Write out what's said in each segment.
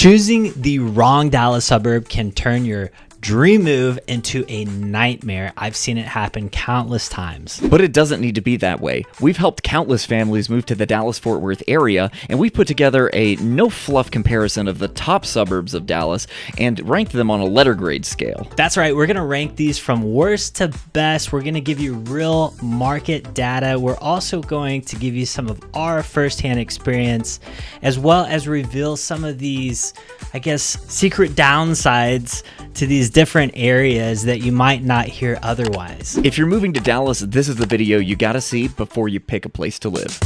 Choosing the wrong Dallas suburb can turn your dream move into a nightmare. I've seen it happen countless times. But it doesn't need to be that way. We've helped countless families move to the Dallas-Fort Worth area, and we've put together a no-fluff comparison of the top suburbs of Dallas and ranked them on a letter grade scale. That's right. We're going to rank these from worst to best. We're going to give you real market data. We're also going to give you some of our firsthand experience, as well as reveal some of these, I guess, secret downsides to these different areas that you might not hear otherwise. If you're moving to Dallas, this is the video you gotta see before you pick a place to live.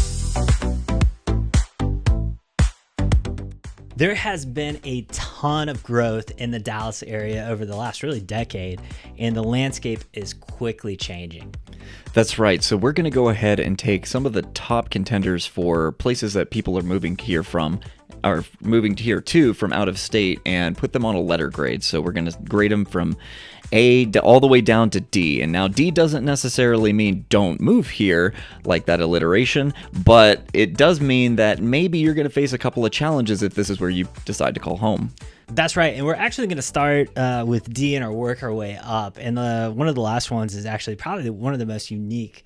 There has been a ton of growth in the Dallas area over the last really decade, and the landscape is quickly changing. That's right. So we're going to go ahead and take some of the top contenders for places that people are moving here from, or moving here to from out of state, and put them on a letter grade. So we're going to grade them from A all the way down to D. And now D doesn't necessarily mean don't move here, like that alliteration, but it does mean that maybe you're going to face a couple of challenges if this is where you decide to call home. That's right, and we're actually going to start with D and work our way up. And one of the last ones is actually probably one of the most unique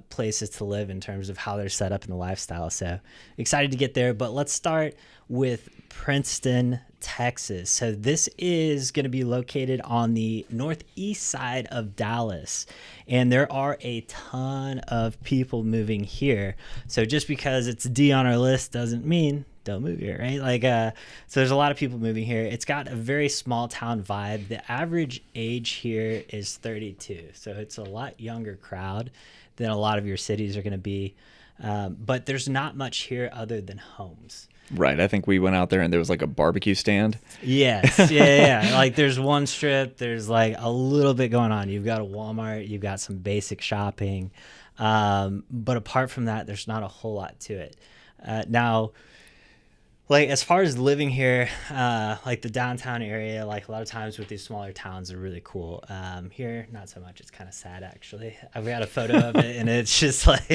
places to live in terms of how they're set up in the lifestyle. So excited to get there, but let's start with Princeton, Texas. So this is going to be located on the northeast side of Dallas, and there are a ton of people moving here. So just because it's D on our list doesn't mean don't move here, right? So there's a lot of people moving here. It's got a very small town vibe. The average age here is 32, so it's a lot younger crowd than a lot of your cities are going to be. But there's not much here other than homes. Right. I think we went out there and there was like a barbecue stand. Yes. Yeah. Like there's one strip. There's like a little bit going on. You've got a Walmart. You've got some basic shopping. But apart from that, there's not a whole lot to it. Now, like as far as living here, like the downtown area, like a lot of times with these smaller towns are really cool. Here, not so much. It's kind of sad actually. I've got a photo of it, and it's just like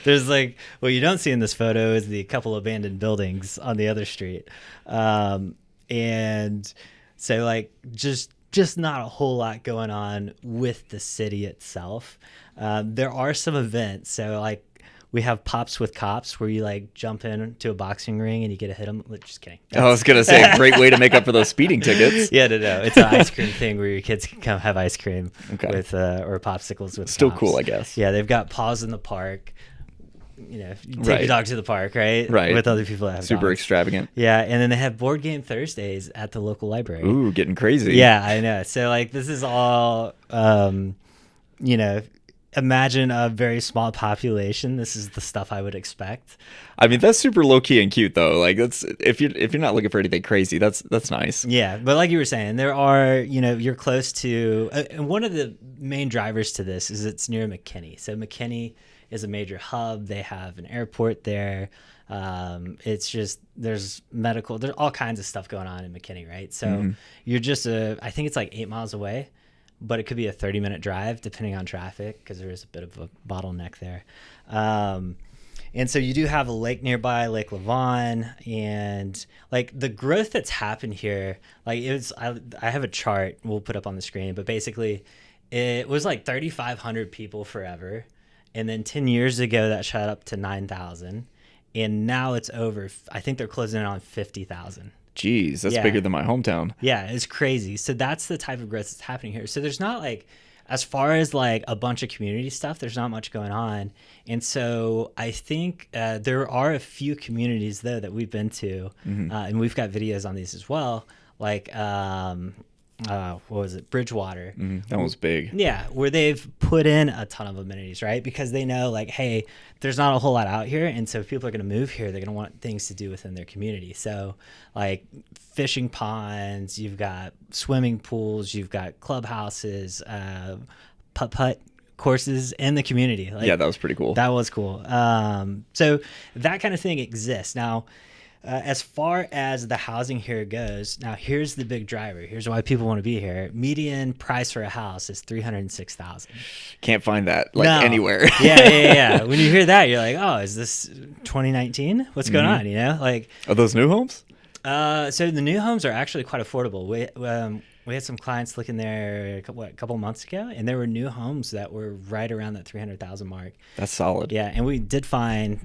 there's like what you don't see in this photo is the couple abandoned buildings on the other street, and so like just not a whole lot going on with the city itself. There are some events, so like. We have Pops with Cops where you like jump into a boxing ring and you get to hit them. Just kidding. I was going to say a great way to make up for those speeding tickets. Yeah, no. It's an ice cream thing where your kids can come have ice cream with or popsicles with Still cops. Cool, I guess. Yeah, they've got Paws in the Park. You know, you take your dog to the park, right? Right. With other people that have Super dogs. Extravagant. Yeah, and then they have Board Game Thursdays at the local library. Ooh, getting crazy. Yeah, I know. So like this is all, imagine a very small population. This is the stuff I would expect. I mean, that's super low key and cute though. Like that's if you're not looking for anything crazy, that's nice. Yeah, but like you were saying, there are you're close to, and one of the main drivers to this is it's near McKinney. So McKinney is a major hub. They have an airport there. It's just there's all kinds of stuff going on in McKinney, right? So you're just I think it's like 8 miles away. But it could be a 30-minute drive depending on traffic because there is a bit of a bottleneck there. And so you do have a lake nearby, Lake Lavon, and like the growth that's happened here, like I have a chart we'll put up on the screen, but basically it was like 3,500 people forever. And then 10 years ago that shot up to 9,000. And now it's over, I think they're closing in on 50,000. Jeez, that's bigger than my hometown. Yeah, it's crazy. So that's the type of growth that's happening here. So there's not like, as far as like a bunch of community stuff, there's not much going on. And so I think there are a few communities though that we've been to, and we've got videos on these as well. Like, what was it? Bridgewater. That was big. Yeah, where they've put in a ton of amenities, right? Because they know like, hey, there's not a whole lot out here. And so if people are going to move here, they're going to want things to do within their community. So like fishing ponds, you've got swimming pools, you've got clubhouses, putt-putt courses in the community. Like, yeah, that was pretty cool. That was cool. So that kind of thing exists. Now, as far as the housing here goes, now here's the big driver. Here's why people want to be here. Median price for a house is $306,000. Can't find that anywhere. Yeah. When you hear that, you're like, oh, is this 2019? What's going on? Like, are those new homes? So the new homes are actually quite affordable. We had some clients looking there a couple months ago, and there were new homes that were right around that 300,000 mark. That's solid. Yeah, and we did find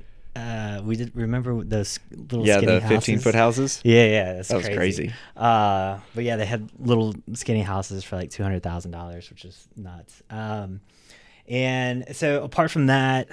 we did remember those little Yeah, skinny the 15-foot houses. Yeah, that's That was crazy. But yeah, they had little skinny houses for like $200,000, which is nuts. And so apart from that,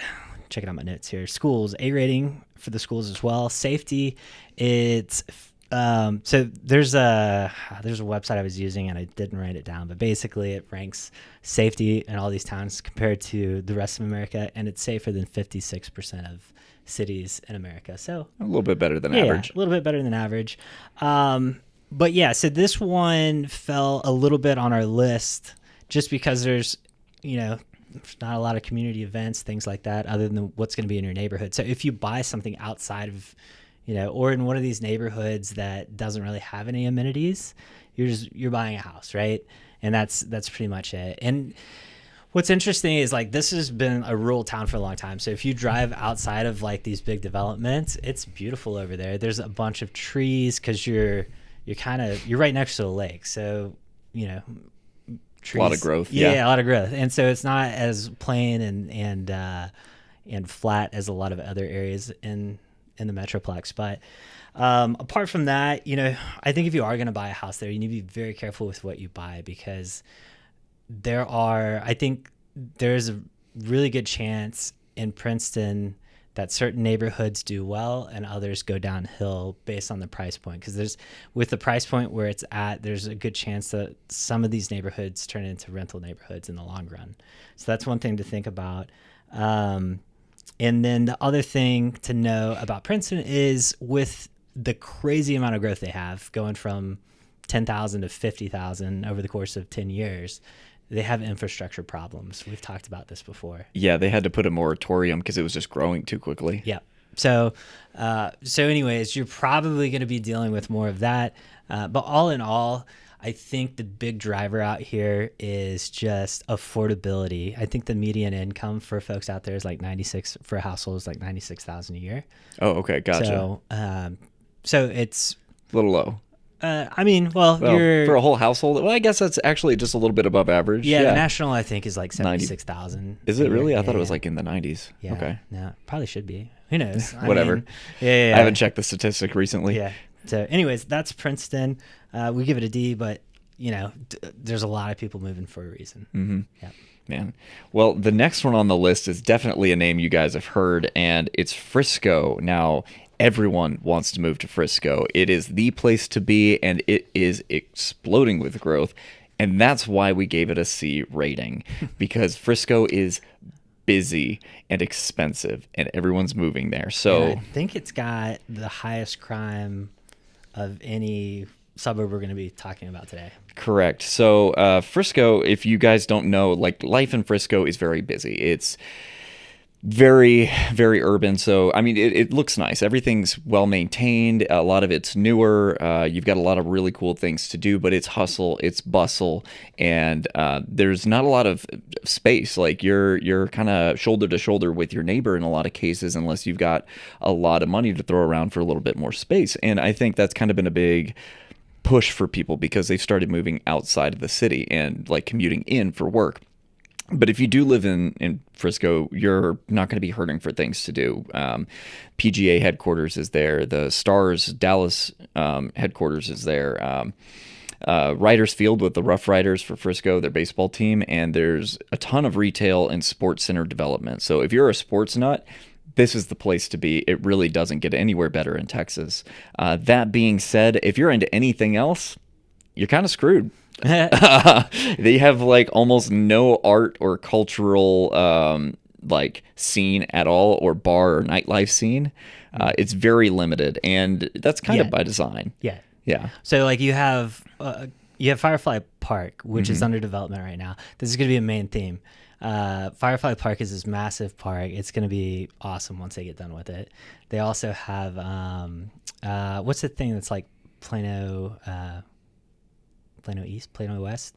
checking out my notes here. Schools, A rating for the schools as well. Safety, it's so there's a website I was using and I didn't write it down, but basically it ranks safety in all these towns compared to the rest of America, and it's safer than 56% of cities in America. So A little bit better than yeah, average. a little bit better than average. But yeah, so this one fell a little bit on our list just because there's not a lot of community events, things like that, other than what's going to be in your neighborhood. So if you buy something outside of, or in one of these neighborhoods that doesn't really have any amenities, you're buying a house, right? And that's pretty much it. And what's interesting is like this has been a rural town for a long time. So if you drive outside of like these big developments, it's beautiful over there. There's a bunch of trees because you're right next to the lake. So trees, A lot of growth. Yeah, a lot of growth. And so it's not as plain and flat as a lot of other areas in the Metroplex. But apart from that, I think if you are going to buy a house there, you need to be very careful with what you buy because I think there's a really good chance in Princeton that certain neighborhoods do well and others go downhill based on the price point. Because with the price point where it's at, there's a good chance that some of these neighborhoods turn into rental neighborhoods in the long run. So that's one thing to think about. And then the other thing to know about Princeton is with the crazy amount of growth they have, going from 10,000 to 50,000 over the course of 10 years, they have infrastructure problems. We've talked about this before. Yeah, they had to put a moratorium because it was just growing too quickly. Yeah. So anyways, you're probably going to be dealing with more of that. But all in all, I think the big driver out here is just affordability. I think the median income for folks out there is like 96 for a household is like 96,000 a year. Oh, okay, gotcha. So it's A little low. you're for a whole household. Well, I guess that's actually just a little bit above average. Yeah, the national I think is like 76,000. Is it really? I thought it was like in the 90s. Yeah. Okay. No, probably should be. Who knows? Whatever. Yeah. I haven't checked the statistic recently. Yeah. So, anyways, that's Princeton. We give it a D, but there's a lot of people moving for a reason. Mm-hmm. Yeah. Man. Well, the next one on the list is definitely a name you guys have heard, and it's Frisco. Now, everyone wants to move to Frisco. It is the place to be, and it is exploding with growth. And that's why we gave it a C rating, because Frisco is busy and expensive, and everyone's moving there. So I think it's got the highest crime of any suburb we're going to be talking about today. Correct. So Frisco, if you guys don't know, like life in Frisco is very busy. It's very, very urban. So, I mean, it looks nice. Everything's well maintained. A lot of it's newer. You've got a lot of really cool things to do, but it's hustle, it's bustle, and there's not a lot of space. Like you're kind of shoulder to shoulder with your neighbor in a lot of cases, unless you've got a lot of money to throw around for a little bit more space. And I think that's kind of been a big push for people because they've started moving outside of the city and like commuting in for work. But if you do live in Frisco, you're not going to be hurting for things to do. PGA headquarters is there. The Stars Dallas headquarters is there. Riders Field with the Rough Riders for Frisco, their baseball team. And there's a ton of retail and sports center development. So if you're a sports nut, this is the place to be. It really doesn't get anywhere better in Texas. That being said, if you're into anything else, you're kind of screwed. They have like almost no art or cultural like scene at all, or bar or nightlife scene. It's very limited, and that's kind of by design. Yeah. So like you have Firefly Park, which is under development right now. This is going to be a main theme. Firefly Park is this massive park. It's going to be awesome once they get done with it. They also have what's the thing that's like Plano East, Plano West.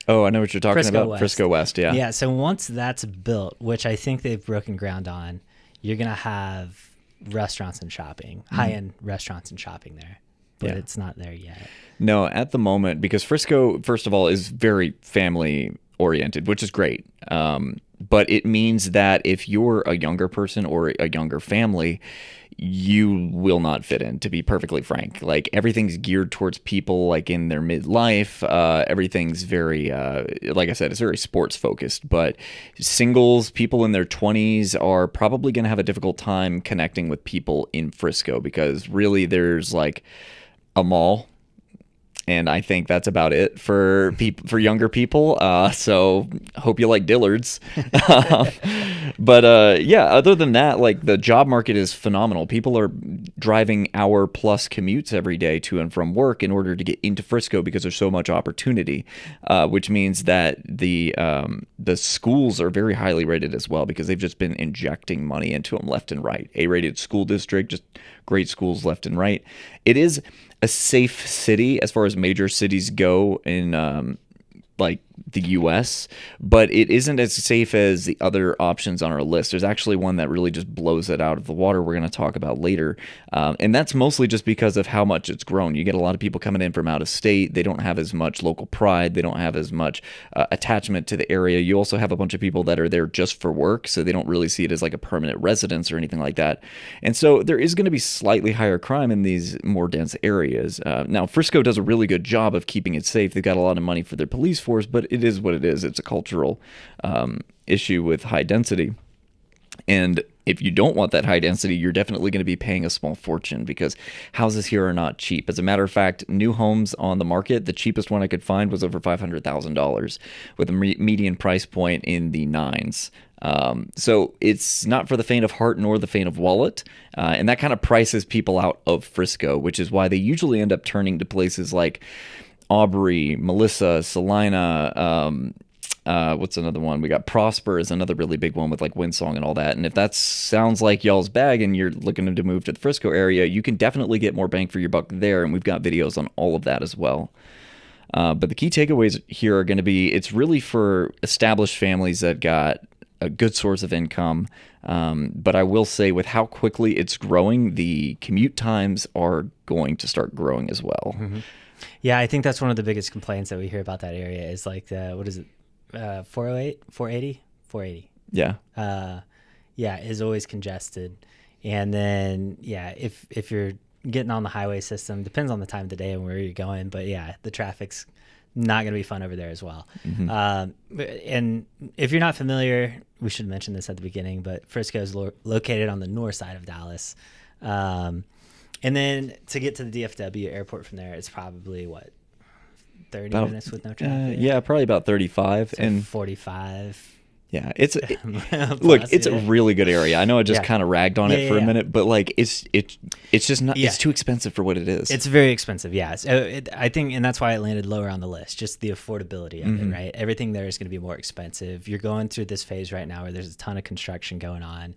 Oh, I know what you're talking Frisco about. West. Frisco West, yeah. Yeah, so once that's built, which I think they've broken ground on, you're going to have restaurants and shopping, high-end restaurants and shopping there. but Yeah. it's not there yet. No, at the moment, because Frisco, first of all, is very family oriented, which is great. But it means that if you're a younger person or a younger family, you will not fit in, to be perfectly frank. Like, everything's geared towards people like in their midlife. Everything's very, like I said, it's very sports focused. But singles, people in their 20s are probably going to have a difficult time connecting with people in Frisco, because really there's like a mall, and I think that's about it for for younger people. So hope you like Dillard's. But yeah, other than that, like, the job market is phenomenal. People are driving hour plus commutes every day to and from work in order to get into Frisco because there's so much opportunity, which means that the schools are very highly rated as well, because they've just been injecting money into them left and right. A-rated school district, just great schools left and right. It is a safe city as far as major cities go in like the US, but it isn't as safe as the other options on our list. There's actually one that really just blows it out of the water we're going to talk about later. And that's mostly just because of how much it's grown. You get a lot of people coming in from out of state. They don't have as much local pride. They don't have as much attachment to the area. You also have a bunch of people that are there just for work, so they don't really see it as like a permanent residence or anything like that. And so there is going to be slightly higher crime in these more dense areas. Now, Frisco does a really good job of keeping it safe. They've got a lot of money for their police force, but it is what it is. It's a cultural issue with high density. And if you don't want that high density, you're definitely going to be paying a small fortune, because houses here are not cheap. As a matter of fact, new homes on the market, the cheapest one I could find was over $500,000 with a median price point in the nines. So it's not for the faint of heart nor the faint of wallet. And that kind of prices people out of Frisco, which is why they usually end up turning to places like Aubrey, Melissa, Salina, what's another one? We got Prosper is another really big one with like Windsong and all that. And if that sounds like y'all's bag and you're looking to move to the Frisco area, you can definitely get more bang for your buck there. And we've got videos on all of that as well. But the key takeaways here are going to be, it's really for established families that got a good source of income. But I will say, with how quickly it's growing, the commute times are going to start growing as well. Mm-hmm. Yeah, I think that's one of the biggest complaints that we hear about that area is like the, what is it, 408, 480? 480. Yeah. Yeah, is always congested. And then, yeah, if you're getting on the highway system, depends on the time of the day and where you're going. But yeah, the traffic's not going to be fun over there as well. Mm-hmm. And if you're not familiar, we should mention this at the beginning, but Frisco is located on the north side of Dallas. And then to get to the DFW airport from there, it's probably, what, 30 minutes with no traffic? Yeah, probably about 35. So and 45. Yeah, it's Plus, look, it's a really good area. I know I just kind of ragged on it for a minute, but like it's just not, it's too expensive for what it is. It's very expensive, yeah. So I think, and that's why it landed lower on the list, just the affordability of it, right? Everything there is going to be more expensive. You're going through this phase right now where there's a ton of construction going on.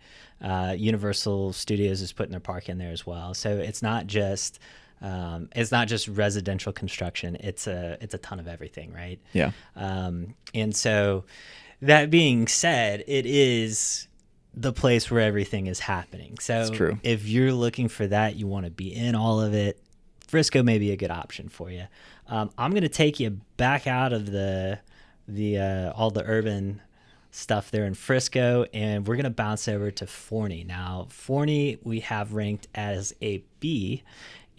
Universal Studios is putting their park in there as well. So it's not just residential construction. It's a ton of everything, right? Yeah. And so, that being said, it is the place where everything is happening. So true. If you're looking for that, you want to be in all of it, Frisco may be a good option for you. I'm going to take you back out of the all the urban stuff there in Frisco, and we're going to bounce over to Forney. Now, Forney we have ranked as a B,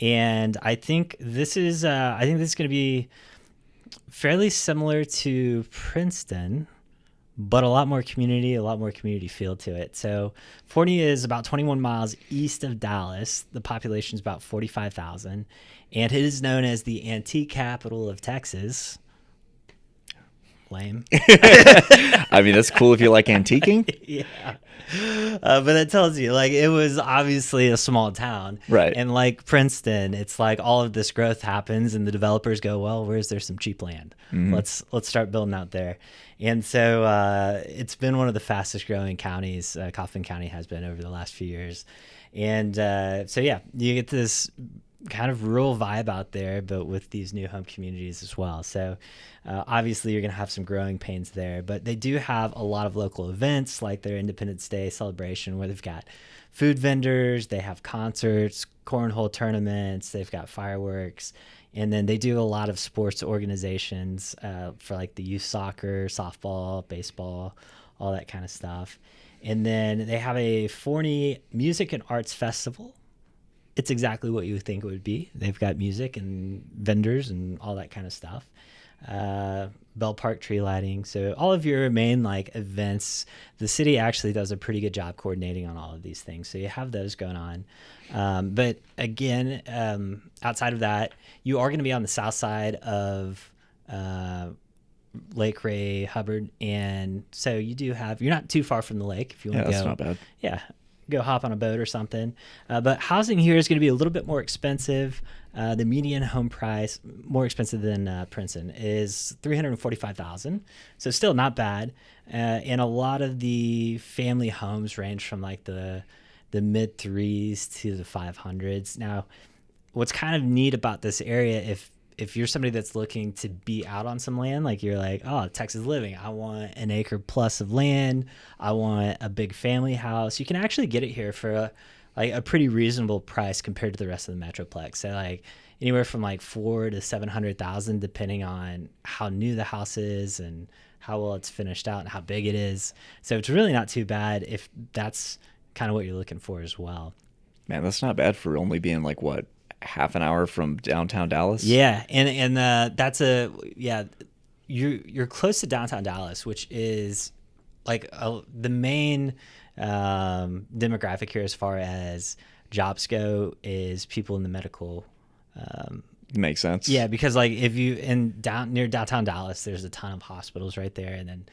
and I think this is going to be fairly similar to Princeton, but a lot more community feel to it. So Forney is about 21 miles east of Dallas. The population is about 45,000, and it is known as the antique capital of Texas. Lame. I mean, that's cool if you like antiquing. Yeah. But that tells you, like, it was obviously a small town. Right. And like Princeton, it's like all of this growth happens and the developers go, well, where's there some cheap land? Mm-hmm. Let's start building out there. And so it's been one of the fastest growing counties, Kaufman County has been over the last few years. And so, yeah, you get this kind of rural vibe out there, but with these new home communities as well. So obviously you're going to have some growing pains there, but they do have a lot of local events like their Independence Day celebration where they've got food vendors, they have concerts, cornhole tournaments, they've got fireworks, and then they do a lot of sports organizations for like the youth soccer, softball, baseball, all that kind of stuff. And then they have a Forney Music and Arts Festival. It's exactly what you would think it would be. They've got music and vendors and all that kind of stuff. Bell Park tree lighting. So all of your main like events, the city actually does a pretty good job coordinating on all of these things. So you have those going on. But again, outside of that, you are going to be on the south side of Lake Ray Hubbard. And so you're not too far from the lake if you want to go. That's not bad. Yeah. Go hop on a boat or something. But housing here is going to be a little bit more expensive. The median home price, more expensive than Princeton, is $345,000. So still not bad. And a lot of the family homes range from like the mid threes to the 500s. Now, what's kind of neat about this area, if you're somebody that's looking to be out on some land, like you're like, oh, Texas living, I want an acre plus of land, I want a big family house, you can actually get it here for a pretty reasonable price compared to the rest of the Metroplex. So like anywhere from like $400,000 to $700,000, depending on how new the house is and how well it's finished out and how big it is. So it's really not too bad if that's kind of what you're looking for as well. Man, that's not bad for only being like what, half an hour from downtown Dallas. Yeah, and you're close to downtown Dallas, which is like the main demographic here as far as jobs go is people in the medical. Makes sense. Yeah, because like if you near downtown Dallas, there's a ton of hospitals right there, and then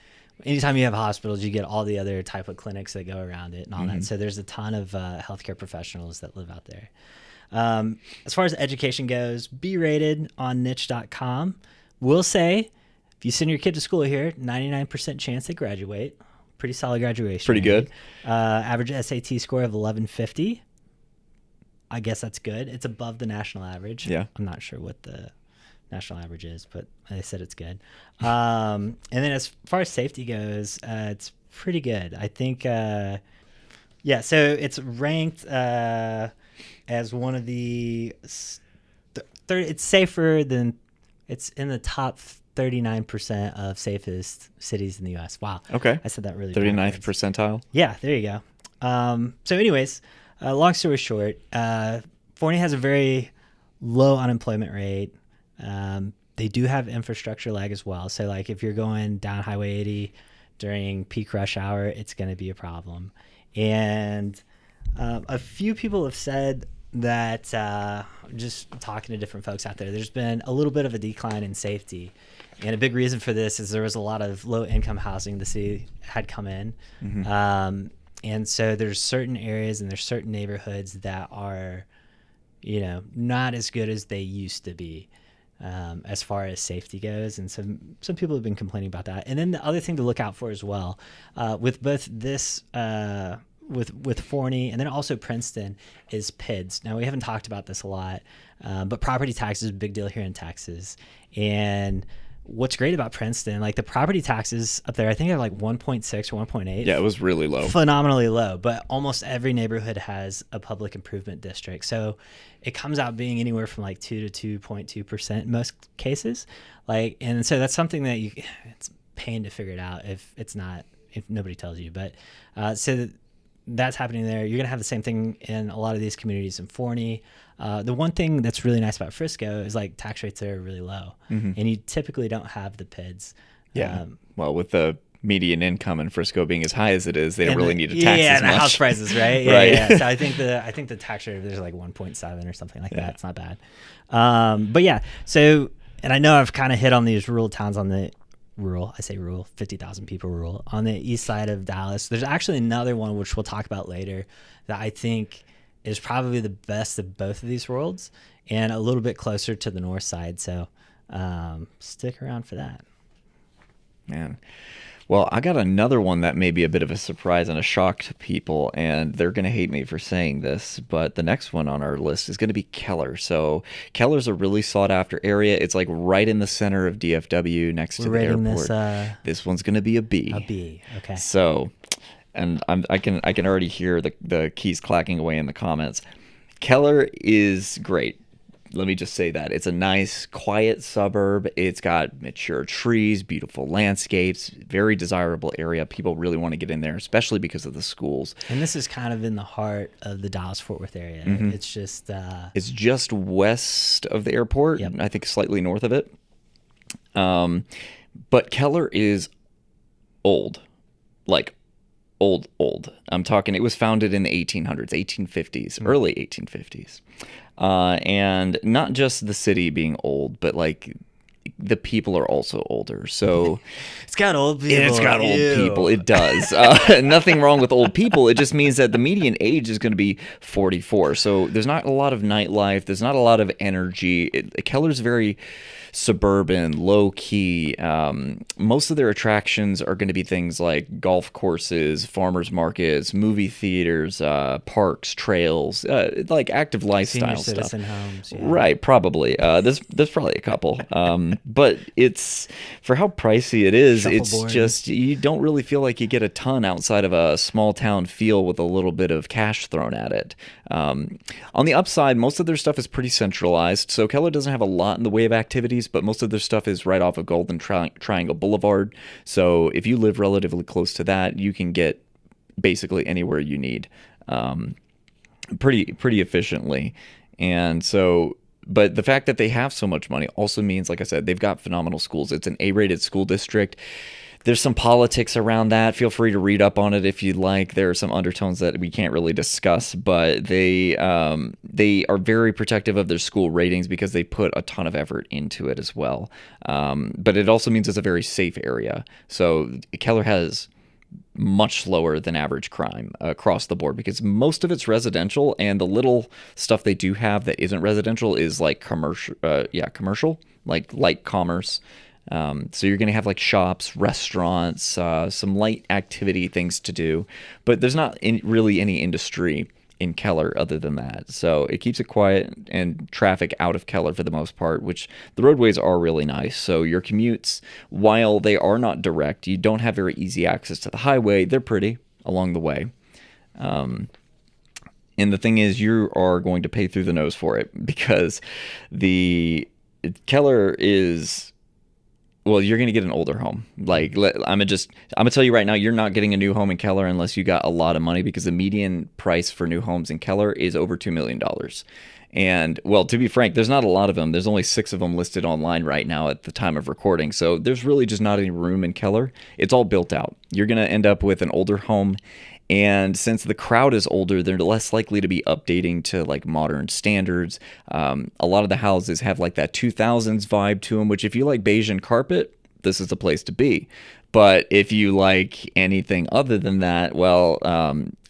anytime you have hospitals, you get all the other type of clinics that go around it and all that. So there's a ton of healthcare professionals that live out there. As far as education goes, be rated on niche.com. We'll say if you send your kid to school here, 99% chance they graduate. Pretty solid graduation. Pretty good. Average SAT score of 1150. I guess that's good. It's above the national average. Yeah. I'm not sure what the national average is, but they said it's good. And then as far as safety goes, it's pretty good. I think, so it's ranked as one of the it's safer than, it's in the top 39% of safest cities in the U.S. Wow. Okay. I said that really 39th backwards. percentile. Yeah, there you go. So anyways, long story short, Forney has a very low unemployment rate. They do have infrastructure lag as well. So like if you're going down Highway 80 during peak rush hour, it's going to be a problem. And a few people have said that, just talking to different folks out there, there's been a little bit of a decline in safety. And a big reason for this is there was a lot of low income housing the city had come in. Mm-hmm. And so there's certain areas and there's certain neighborhoods that are, not as good as they used to be. As far as safety goes, and some people have been complaining about that. And then the other thing to look out for as well, with both this with Forney and then also Princeton, is PIDs. Now we haven't talked about this a lot, but property tax is a big deal here in Texas. And what's great about Princeton, like the property taxes up there, I think they're like 1.6 or 1.8. Yeah, it was really low. Phenomenally low, but almost every neighborhood has a public improvement district. So it comes out being anywhere from like 2 to 2.2% in most cases. And so that's something that it's a pain to figure it out if nobody tells you. But so that's happening there. You're going to have the same thing in a lot of these communities in Forney. The one thing that's really nice about Frisco is like tax rates are really low, and you typically don't have the PIDs. Yeah. Well, with the median income in Frisco being as high as it is, they don't really need to tax as and much. the house prices, right? Yeah, Right. Yeah. So I think the tax rate there's like 1.7 or something like that. It's not bad. But yeah. So, and I know I've kind of hit on these rural towns on the rural, I say rural, 50,000 people rural on the east side of Dallas. There's actually another one which we'll talk about later that I think is probably the best of both of these worlds and a little bit closer to the north side. So stick around for that. Man. Well, I got another one that may be a bit of a surprise and a shock to people, and they're going to hate me for saying this, but the next one on our list is going to be Keller. So Keller's a really sought after area. It's like right in the center of DFW next We're to the rating airport. This one's going to be a B. a B. Okay. So, and I can already hear the keys clacking away in the comments. Keller is great. Let me just say that. It's a nice, quiet suburb. It's got mature trees, beautiful landscapes, very desirable area. People really want to get in there, especially because of the schools. And this is kind of in the heart of the Dallas-Fort Worth area. Mm-hmm. It's just... It's just west of the airport, Yep. I think slightly north of it. But Keller is old. Like, old. I'm talking, it was founded in the 1800s, 1850s, early 1850s. And not just the city being old, but like the people are also older. So It's got old people. it's got old Ew. people. It does. Nothing wrong with old people. It just means that the median age is going to be 44. So there's not a lot of nightlife. There's not a lot of energy. Keller's very suburban, low key. Most of their attractions are going to be things like golf courses, farmers markets, movie theaters, parks, trails, like active lifestyle Senior stuff. citizen homes. Yeah. Right, probably. There's probably a couple. But it's for how pricey it is. It's Shuffleboard. just you don't really feel like you get a ton outside of a small town feel with a little bit of cash thrown at it. On the upside, most of their stuff is pretty centralized. So Keller doesn't have a lot in the way of activities, but most of their stuff is right off of Golden Triangle Boulevard. So if you live relatively close to that, you can get basically anywhere you need pretty efficiently. And so, but the fact that they have so much money also means, like I said, they've got phenomenal schools. It's an A-rated school district. There's some politics around that. Feel free to read up on it if you'd like. There are some undertones that we can't really discuss, but they are very protective of their school ratings because they put a ton of effort into it as well. But it also means it's a very safe area. So Keller has much lower than average crime across the board because most of it's residential, and the little stuff they do have that isn't residential is like commercial, like light commerce. So you're going to have like shops, restaurants, some light activity things to do, but there's not really any industry in Keller other than that. So it keeps it quiet and traffic out of Keller for the most part, which the roadways are really nice. So your commutes, while they are not direct, you don't have very easy access to the highway. They're pretty along the way. And the thing is, you are going to pay through the nose for it because Keller is... Well, you're going to get an older home. Like, I'm going to tell you right now, you're not getting a new home in Keller unless you got a lot of money, because the median price for new homes in Keller is over $2 million. And, well, to be frank, there's not a lot of them. There's only 6 of them listed online right now at the time of recording. So there's really just not any room in Keller. It's all built out. You're going to end up with an older home. And since the crowd is older, they're less likely to be updating to like modern standards. A lot of the houses have like that 2000s vibe to them, which if you like beige and carpet, this is the place to be. But if you like anything other than that, well,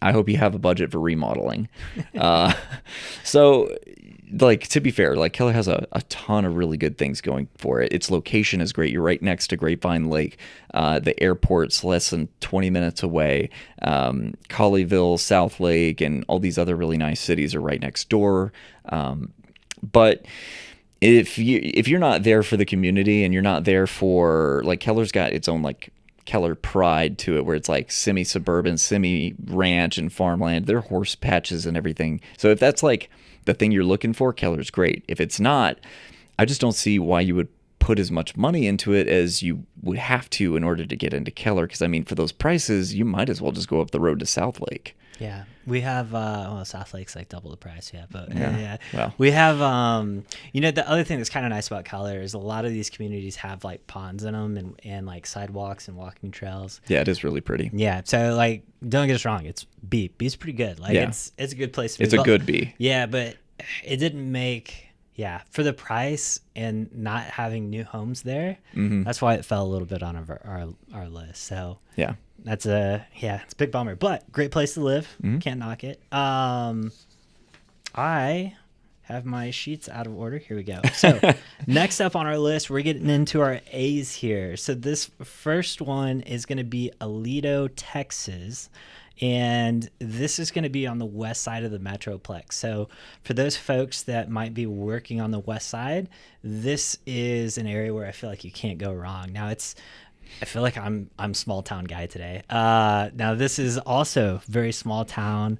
I hope you have a budget for remodeling. So, like, to be fair, like Keller has a ton of really good things going for it. Its location is great. You're right next to Grapevine Lake. The airport's less than 20 minutes away. Colleyville, Southlake, and all these other really nice cities are right next door. But if you're not there for the community and you're not there for, like, Keller's got its own like Keller pride to it, where it's like semi-suburban, semi-ranch and farmland. There are horse patches and everything. So if that's like the thing you're looking for, Keller's great. If it's not, I just don't see why you would put as much money into it as you would have to in order to get into Keller. Because I mean, for those prices, you might as well just go up the road to Southlake. Yeah, we have, well, Southlake's like double the price, yeah, but Yeah. Well. we have, the other thing that's kind of nice about Keller is a lot of these communities have like ponds in them and like sidewalks and walking trails. Yeah, it is really pretty. Yeah, so like, don't get us wrong, it's B. B's pretty good. Like, Yeah. it's a good place to be. It's a good B. Yeah, but it didn't make, for the price and not having new homes there, that's why it fell a little bit on our list. So Yeah. that's it's a big bummer, but great place to live. Can't knock it. I have my sheets out of order. Here we go. So next up on our list, we're getting into our A's here. So this first one is going to be Aledo, Texas. And this is going to be on the west side of the Metroplex. So for those folks that might be working on the west side, this is an area where I feel like you can't go wrong. Now I feel like I'm small town guy today. Now this is also very small town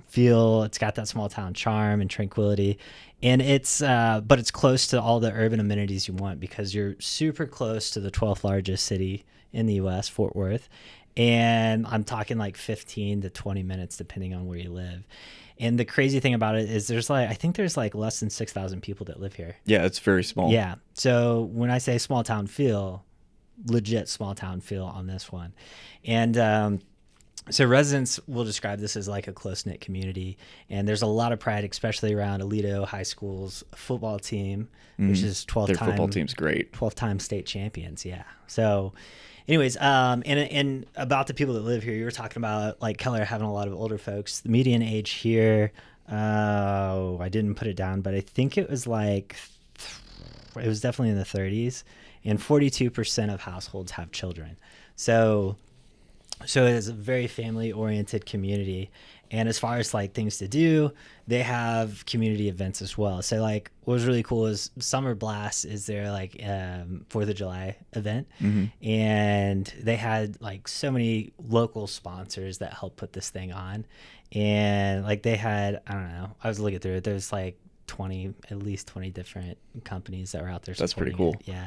feel. It's got that small town charm and tranquility, and but it's close to all the urban amenities you want because you're super close to the 12th largest city in the U.S., Fort Worth, and I'm talking like 15 to 20 minutes depending on where you live. And the crazy thing about it is I think there's like less than 6,000 people that live here. Yeah, it's very small. Yeah. So when I say small town feel, legit small town feel on this one. And so residents will describe this as like a close-knit community, and there's a lot of pride, especially around Aledo High School's football team, which is 12th Their time. football team's great. 12th time state champions. Yeah. So anyways, and about the people that live here, you were talking about like Keller having a lot of older folks. The median age here, I didn't put it down, but I think it was definitely in the 30s, and 42% of households have children. So it is a very family-oriented community. And as far as like things to do, they have community events as well. So like what was really cool is Summer Blast is their like 4th of July event. And they had like so many local sponsors that helped put this thing on. And like they had, I don't know, I was looking through it. There's like at least 20 different companies that were out there. That's pretty cool. It. Yeah.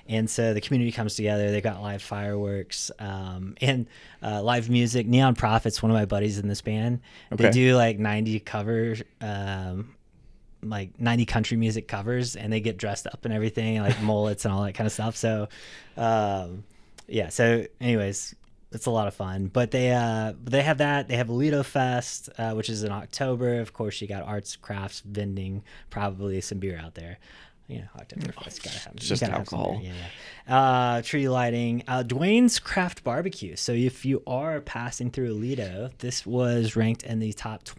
And so the community comes together. They got live fireworks and live music. Neon Prophets, one of my buddies in this band, they do like 90 covers, like 90 country music covers, and they get dressed up and everything, like mullets and all that kind of stuff. So, yeah. So anyways, it's a lot of fun, but they have that. They have Aledo Fest, which is in October. Of course, you got arts, crafts, vending, probably some beer out there. You know, Oktoberfest gotta have. It's just alcohol. Yeah. Tree lighting. Dwayne's Craft Barbecue. So if you are passing through Aledo, this was ranked in the top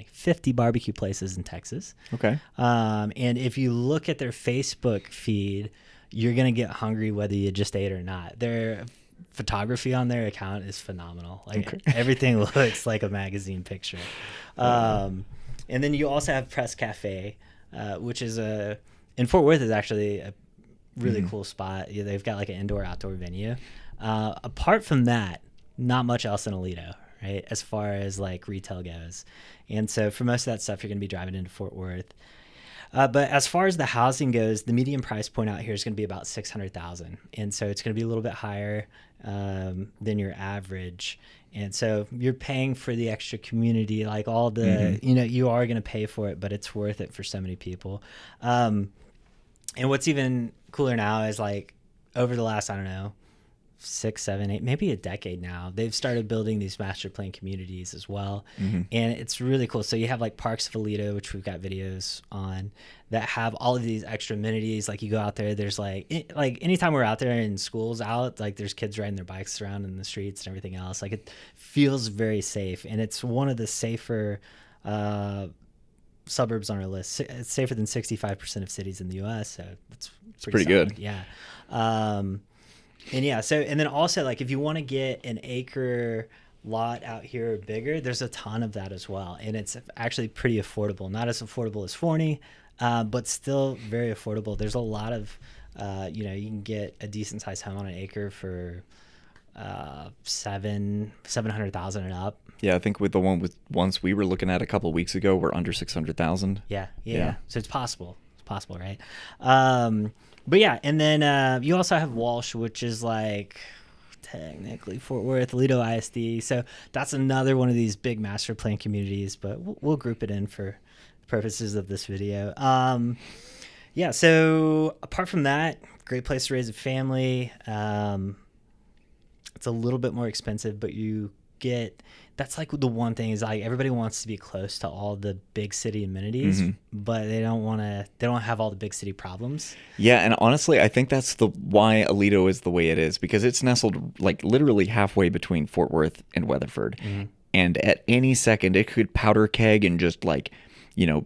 50 barbecue places in Texas. Okay. And if you look at their Facebook feed, you're gonna get hungry whether you just ate or not. Their photography on their account is phenomenal. Like everything looks like a magazine picture. And then you also have Press Cafe, which is in Fort Worth is actually a really cool spot. Yeah, they've got like an indoor outdoor venue. Apart from that, not much else in Aledo, right? As far as like retail goes. And so for most of that stuff, you're going to be driving into Fort Worth. But as far as the housing goes, the median price point out here is going to be about $600,000, and so it's going to be a little bit higher than your average. And so you're paying for the extra community, like all the you are going to pay for it, but it's worth it for so many people. And what's even cooler now is like over the last, I don't know, 6, 7, 8, maybe a decade now, they've started building these master plan communities as well. And it's really cool. So you have like Parks of Aledo, which we've got videos on, that have all of these extra amenities. Like you go out there, there's like anytime we're out there and school's out, like there's kids riding their bikes around in the streets and everything else. Like it feels very safe, and it's one of the safer suburbs on our list. It's safer than 65% of cities in the U.S. So it's pretty good. Yeah. And yeah, so, and then also like if you want to get an acre lot out here or bigger, there's a ton of that as well. And it's actually pretty affordable. Not as affordable as Forney, but still very affordable. There's a lot of, you can get a decent sized home on an acre for $700,000 and up. Yeah, I think with the ones we were looking at a couple of weeks ago, we're under 600,000. Yeah. So it's possible. It's possible, right? But yeah, and then you also have Walsh, which is like technically Fort Worth, Aledo ISD. So that's another one of these big master plan communities, but we'll group it in for purposes of this video. Yeah, so apart from that, great place to raise a family. It's a little bit more expensive, but you get, that's like the one thing is like everybody wants to be close to all the big city amenities, but they don't have all the big city problems. Yeah, and honestly, I think that's why Aledo is the way it is, because it's nestled like literally halfway between Fort Worth and Weatherford. And at any second it could powder keg and just like,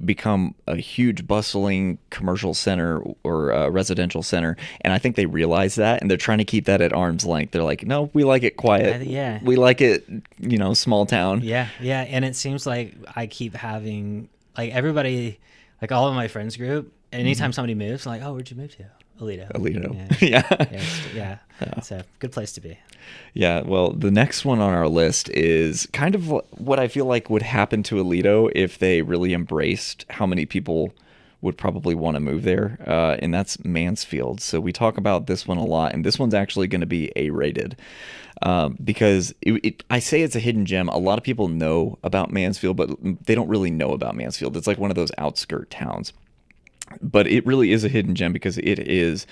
become a huge bustling commercial center or residential center. And I think they realize that, and they're trying to keep that at arm's length. They're like, no, we like it quiet. Yeah. We like it, small town. Yeah. And it seems like I keep having, like, everybody, like all of my friends group, anytime somebody moves, I'm like, oh, where'd you move to? Aledo. Yeah. It's a good place to be. Yeah, well, the next one on our list is kind of what I feel like would happen to Aledo if they really embraced how many people would probably want to move there, and that's Mansfield. So we talk about this one a lot, and this one's actually going to be A-rated because I say it's a hidden gem. A lot of people know about Mansfield, but they don't really know about Mansfield. It's like one of those outskirt towns. But it really is a hidden gem because it is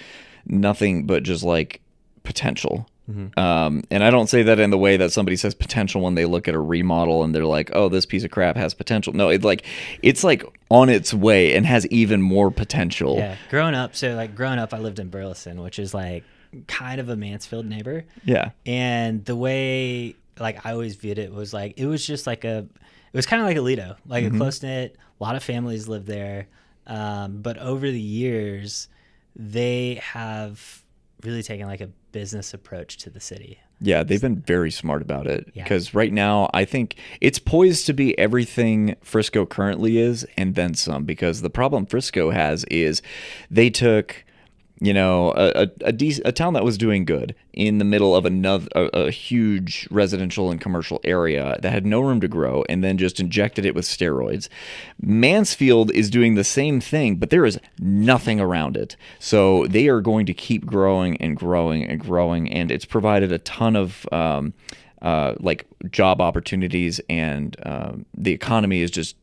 nothing but just like potential. And I don't say that in the way that somebody says potential when they look at a remodel and they're like, oh, this piece of crap has potential. No, it's like on its way and has even more potential. Yeah. Growing up, I lived in Burleson, which is like kind of a Mansfield neighbor. Yeah. And the way like I always viewed it was like, it was kind of like Aledo, like a close knit, a lot of families live there. But over the years, they have really taken like a business approach to the city. Yeah, they've been very smart about it because right now I think it's poised to be everything Frisco currently is and then some, because the problem Frisco has is they took a town that was doing good in the middle of a huge residential and commercial area that had no room to grow, and then just injected it with steroids. Mansfield is doing the same thing, but there is nothing around it. So they are going to keep growing and growing and growing, and it's provided a ton of like job opportunities, and the economy is just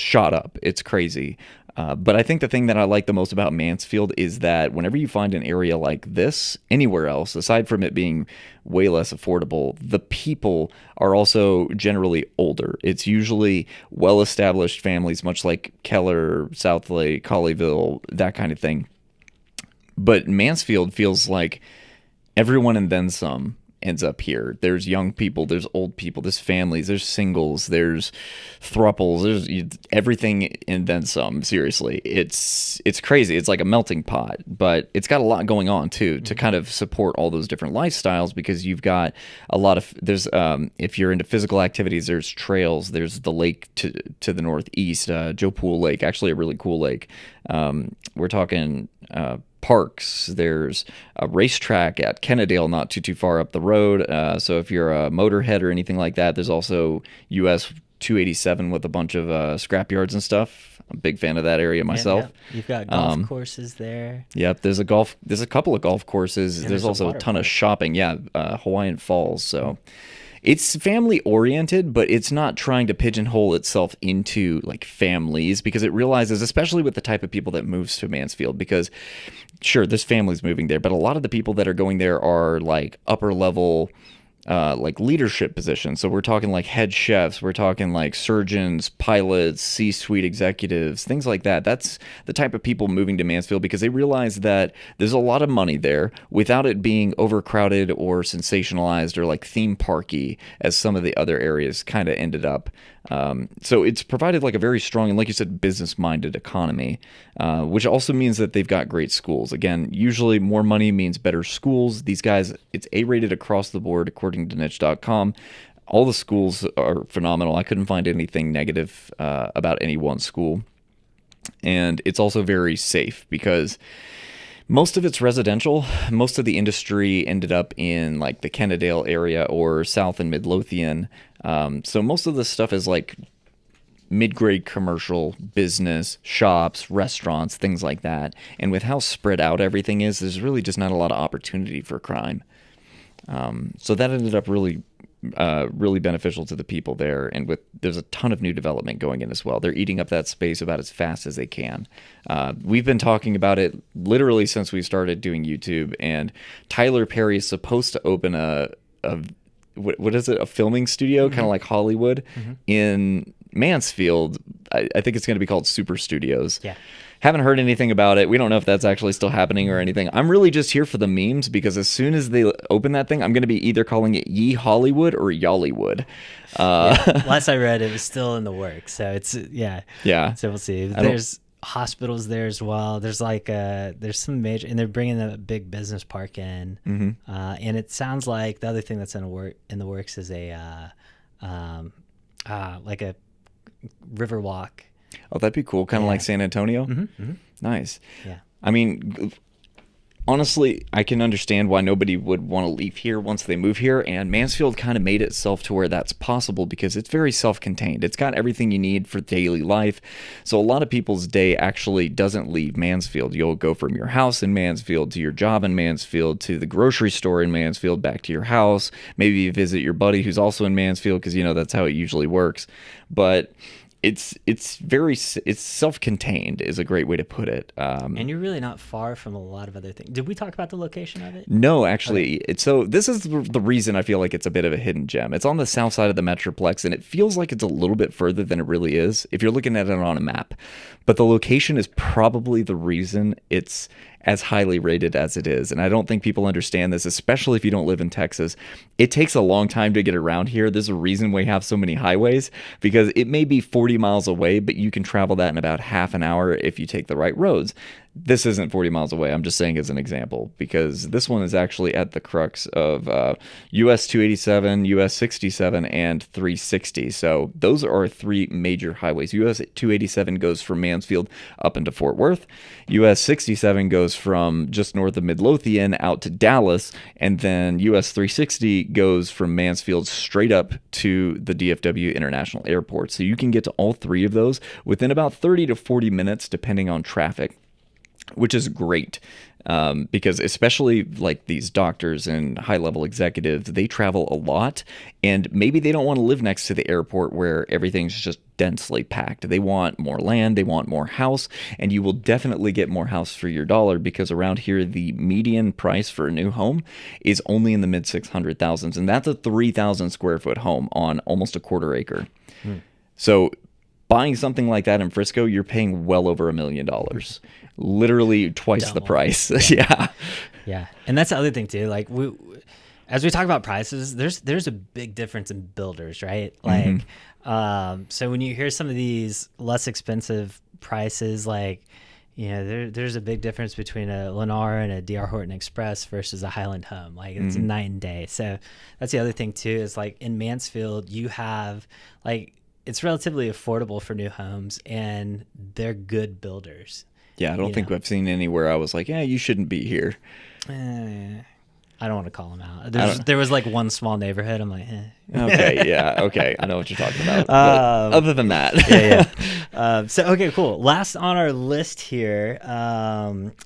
shot up. It's crazy. But I think the thing that I like the most about Mansfield is that whenever you find an area like this anywhere else, aside from it being way less affordable, the people are also generally older. It's usually well-established families, much like Keller, Southlake, Colleyville, that kind of thing. But Mansfield feels like everyone and then some ends up here. There's young people, there's old people, there's families, there's singles, there's thruples, there's everything and then some. Seriously, it's crazy. It's like a melting pot, but it's got a lot going on too to kind of support all those different lifestyles, because you've got a lot of if you're into physical activities, there's trails, there's the lake to the northeast, Joe Pool Lake, actually a really cool lake. We're talking parks. There's a racetrack at Kennedale not too far up the road. So if you're a motorhead or anything like that, there's also US 287 with a bunch of scrapyards and stuff. I'm a big fan of that area myself. Yeah. You've got golf courses there. Yep, there's a couple of golf courses. And there's also a ton of shopping. Yeah, Hawaiian Falls. So it's family oriented, but it's not trying to pigeonhole itself into like families, because it realizes, especially with the type of people that moves to Mansfield, because sure, there's families moving there, but a lot of the people that are going there are like upper level, like leadership positions. So we're talking like head chefs, we're talking like surgeons, pilots, C-suite executives, things like that. That's the type of people moving to Mansfield, because they realize that there's a lot of money there without it being overcrowded or sensationalized or like theme parky as some of the other areas kind of ended up. So it's provided like a very strong and, like you said, business-minded economy, which also means that they've got great schools. Again, usually more money means better schools. These guys, it's A-rated across the board according to niche.com. All the schools are phenomenal. I couldn't find anything negative about any one school. And it's also very safe, because most of it's residential. Most of the industry ended up in like the Kennedale area or South and Midlothian. So most of the stuff is like mid-grade commercial business, shops, restaurants, things like that. And with how spread out everything is, there's really just not a lot of opportunity for crime. So that ended up really beneficial to the people there. And there's a ton of new development going in as well. They're eating up that space about as fast as they can. We've been talking about it literally since we started doing YouTube, and Tyler Perry is supposed to open what is it? A filming studio, kind of like Hollywood, in Mansfield, I think it's going to be called Super Studios. Yeah. Haven't heard anything about it. We don't know if that's actually still happening or anything. I'm really just here for the memes because as soon as they open that thing, I'm going to be either calling it Ye Hollywood or Yollywood. Last I read, it was still in the works. So it's, Yeah. So we'll see. There's hospitals there as well. There's like there's some major, and they're bringing a big business park in. And it sounds like the other thing that's in the works is a like a river walk. Oh, that'd be cool. Kind of like San Antonio. Nice. Yeah. I mean, honestly, I can understand why nobody would want to leave here once they move here, and Mansfield kind of made itself to where that's possible because it's very self-contained. It's got everything you need for daily life. So a lot of people's day actually doesn't leave Mansfield. You'll go from your house in Mansfield to your job in Mansfield to the grocery store in Mansfield, back to your house. Maybe you visit your buddy who's also in Mansfield because, that's how it usually works. But it's self-contained is a great way to put it. And you're really not far from a lot of other things. Did we talk about the location of it? No, actually. So this is the reason I feel like it's a bit of a hidden gem. It's on the south side of the Metroplex, and it feels like it's a little bit further than it really is if you're looking at it on a map. But the location is probably the reason it's as highly rated as it is. And I don't think people understand this, especially if you don't live in Texas. It takes a long time to get around here. There's a reason we have so many highways, because it may be 40 miles away, but you can travel that in about half an hour if you take the right roads. This isn't 40 miles away. I'm just saying as an example, because this one is actually at the crux of US 287, US 67, and 360. So those are our three major highways. US 287 goes from Mansfield up into Fort Worth. US 67 goes from just north of Midlothian out to Dallas. And then US 360 goes from Mansfield straight up to the DFW International Airport. So you can get to all three of those within about 30 to 40 minutes, depending on traffic, which is great. Because especially like these doctors and high-level executives, they travel a lot, and maybe they don't want to live next to the airport where everything's just densely packed. They want more land, they want more house, and you will definitely get more house for your dollar, because around here the median price for a new home is only in the mid 600,000s, and that's a 3,000 square foot home on almost a quarter acre. So buying something like that in Frisco, you're paying well over $1 million. Literally twice the price. Yeah. And that's the other thing too. Like as we talk about prices, there's a big difference in builders, right? Like, so when you hear some of these less expensive prices, like, there's a big difference between a Lennar and a DR Horton Express versus a Highland home. Like, it's night and day. So that's the other thing too, is like in Mansfield, you have like, it's relatively affordable for new homes, and they're good builders. Yeah, I don't think I've seen anywhere I was like, yeah, you shouldn't be here. I don't want to call them out. There was like one small neighborhood. I'm like, Okay, yeah, okay. I know what you're talking about. But other than that. So, okay, cool. Last on our list here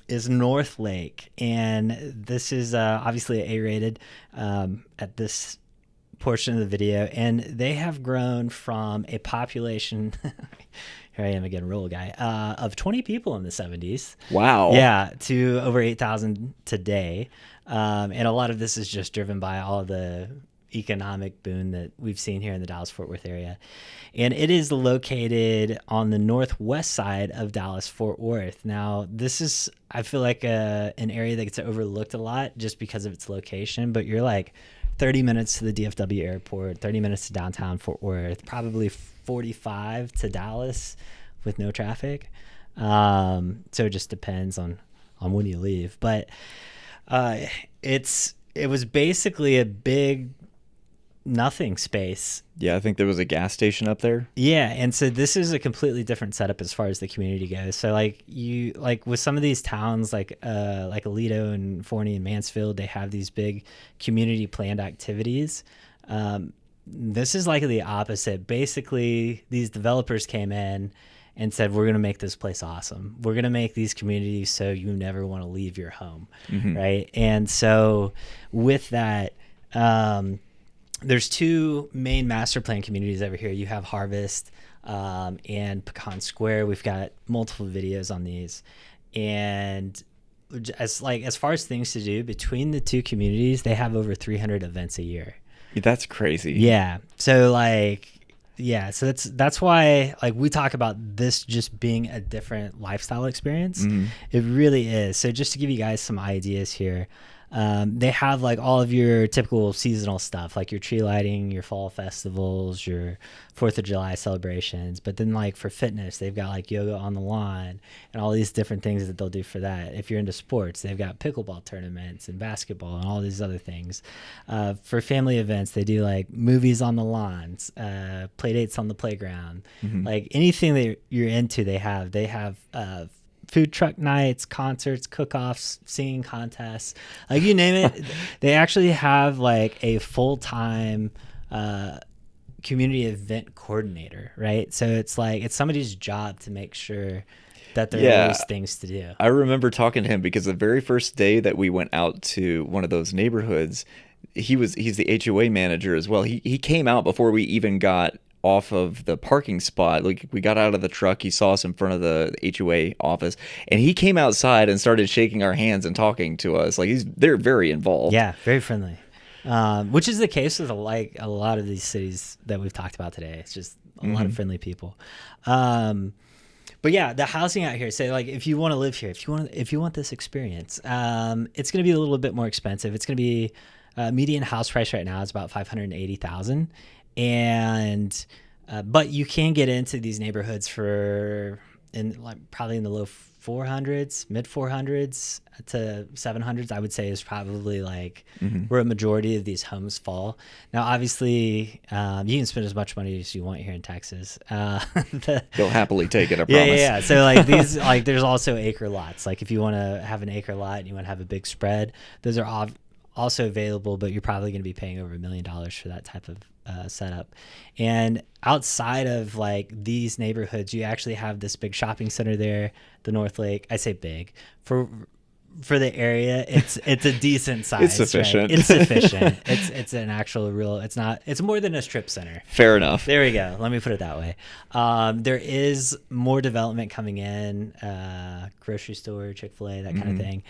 is Northlake. And this is obviously A-rated at this portion of the video. And they have grown from a population... Here I am again, rural guy, of 20 people in the 70s. Wow. Yeah, to over 8,000 today. And a lot of this is just driven by all of the economic boom that we've seen here in the Dallas-Fort Worth area. And it is located on the northwest side of Dallas-Fort Worth. Now, this is, I feel like, an area that gets overlooked a lot just because of its location, but you're like 30 minutes to the DFW airport, 30 minutes to downtown Fort Worth, probably 45 to Dallas with no traffic. So it just depends on when you leave. But it was basically a big nothing space. Yeah, I think there was a gas station up there. Yeah, and so this is a completely different setup as far as the community goes. So like with some of these towns like Aledo and Forney and Mansfield, they have these big community planned activities. This is like the opposite. Basically, these developers came in and said, we're going to make this place awesome. We're going to make these communities so you never want to leave your home, right? And so with that, there's two main master plan communities over here. You have Harvest and Pecan Square. We've got multiple videos on these. And as far as things to do, between the two communities, they have over 300 events a year. That's crazy. Yeah. So Yeah, so that's why like we talk about this just being a different lifestyle experience. It really is. So just to give you guys some ideas here, they have like all of your typical seasonal stuff, like your tree lighting, your fall festivals, your 4th of July celebrations. But then like for fitness, they've got like yoga on the lawn and all these different things that they'll do for that. If you're into sports, they've got pickleball tournaments and basketball and all these other things. For family events, they do like movies on the lawns, play dates on the playground, like anything that you're into, they have food truck nights, concerts, cook-offs, singing contests, like you name it. They actually have like a full-time community event coordinator, right? So it's like it's somebody's job to make sure that there are always things to do. I remember talking to him because the very first day that we went out to one of those neighborhoods, he's the HOA manager as well. He came out before we even got off of the parking spot. Like we got out of the truck, he saw us in front of the HOA office, and he came outside and started shaking our hands and talking to us. Like they're very involved. Yeah, very friendly. Which is the case with like a lot of these cities that we've talked about today. It's just a lot of friendly people. But yeah, the housing out here. So like, if you want to live here, if you want this experience, it's going to be a little bit more expensive. It's going to be median house price right now is about $580,000, and but you can get into these neighborhoods for probably in the low 400s, mid 400s to 700s. I would say is probably like where a majority of these homes fall. Now, obviously, you can spend as much money as you want here in Texas. They'll happily take it. I promise. Yeah. So like these, like there's also acre lots. Like if you want to have an acre lot and you want to have a big spread, those are also available, but you're probably going to be paying over $1 million for that type of setup. And outside of like these neighborhoods, you actually have this big shopping center there, the Northlake. I say big for the area. It's a decent size. It's sufficient. Right? It's sufficient. It's an actual real. It's more than a strip center. Fair enough. There we go. Let me put it that way. There is more development coming in, grocery store, Chick-fil-A, that kind of thing.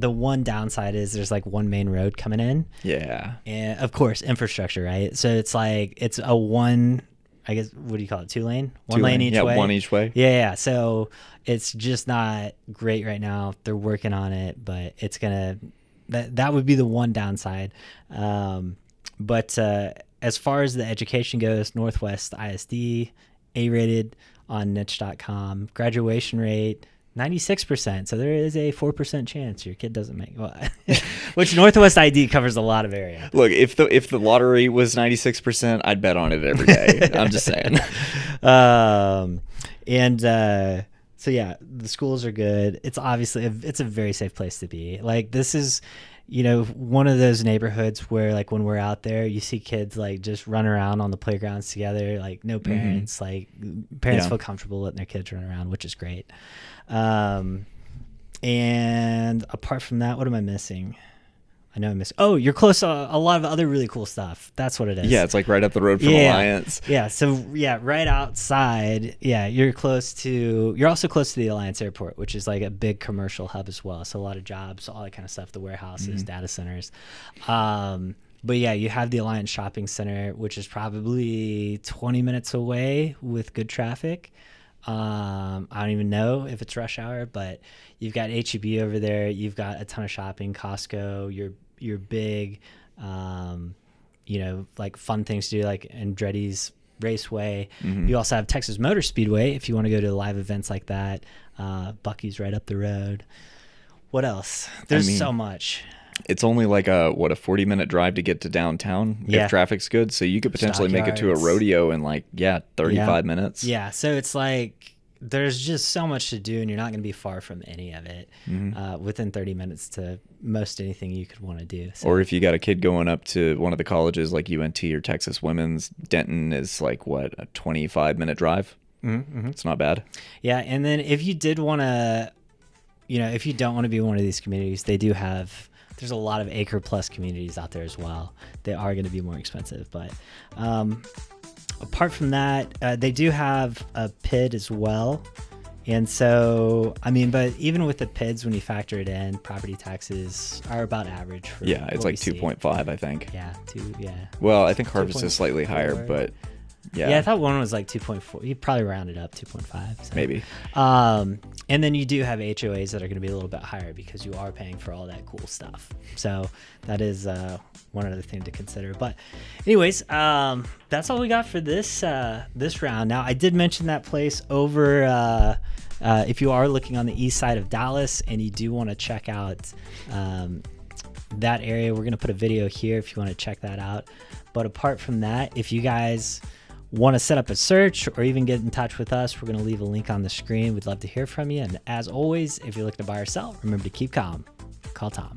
The one downside is there's like one main road coming in. Yeah. And of course, infrastructure, right? So it's like, it's a one, I guess, what do you call it? 2 lane? One lane each way? Yeah, one each way. Yeah. So it's just not great right now. They're working on it, but it's going to, that would be the one downside. But as far as the education goes, Northwest ISD, A-rated on niche.com, graduation rate, 96%. So there is a 4% chance your kid doesn't make it. Which Northwest ID covers a lot of area. Look, if the lottery was 96%, I'd bet on it every day. I'm just saying. So yeah, the schools are good. It's obviously it's a very safe place to be. Like this is, one of those neighborhoods where like when we're out there, you see kids like just run around on the playgrounds together, like no parents, like parents feel comfortable letting their kids run around, which is great. And apart from that, what am I missing? I know I missed. Oh, you're close to a lot of other really cool stuff. That's what it is. Yeah, it's like right up the road from Alliance. Yeah, so right outside. Yeah, you're also close to the Alliance Airport, which is like a big commercial hub as well. So a lot of jobs, all that kind of stuff, the warehouses, data centers. But yeah, you have the Alliance Shopping Center, which is probably 20 minutes away with good traffic. I don't even know if it's rush hour, but you've got H-E-B over there. You've got a ton of shopping, Costco, your big, like fun things to do, like Andretti's Raceway. You also have Texas Motor Speedway if you want to go to live events like that. Buc-ee's right up the road. What else? There's so much. It's only like a 40-minute drive to get to downtown if traffic's good. So you could potentially make it to a rodeo in 35 minutes. Yeah. So it's like there's just so much to do, and you're not going to be far from any of it within 30 minutes to most anything you could want to do. So. Or if you got a kid going up to one of the colleges like UNT or Texas Women's, Denton is like a 25-minute drive. It's not bad. Yeah. And then if you did want to, if you don't want to be one of these communities, they do have. There's a lot of acre plus communities out there as well. They are going to be more expensive, but apart from that, they do have a PID as well. And so, but even with the PIDs, when you factor it in, property taxes are about average. It's like 2.5, I think. Yeah, 2. Yeah. Well, I think Harvest is slightly higher, but Yeah, I thought one was like 2.4. You probably rounded up 2.5. So. Maybe. And then you do have HOAs that are going to be a little bit higher because you are paying for all that cool stuff. So that is one other thing to consider. But anyways, that's all we got for this round. Now, I did mention that place over if you are looking on the east side of Dallas and you do want to check out that area, we're going to put a video here if you want to check that out. But apart from that, if you guys want to set up a search or even get in touch with us, we're going to leave a link on the screen. We'd love to hear from you. And as always, if you're looking to buy or sell, remember to keep calm. Call Tom.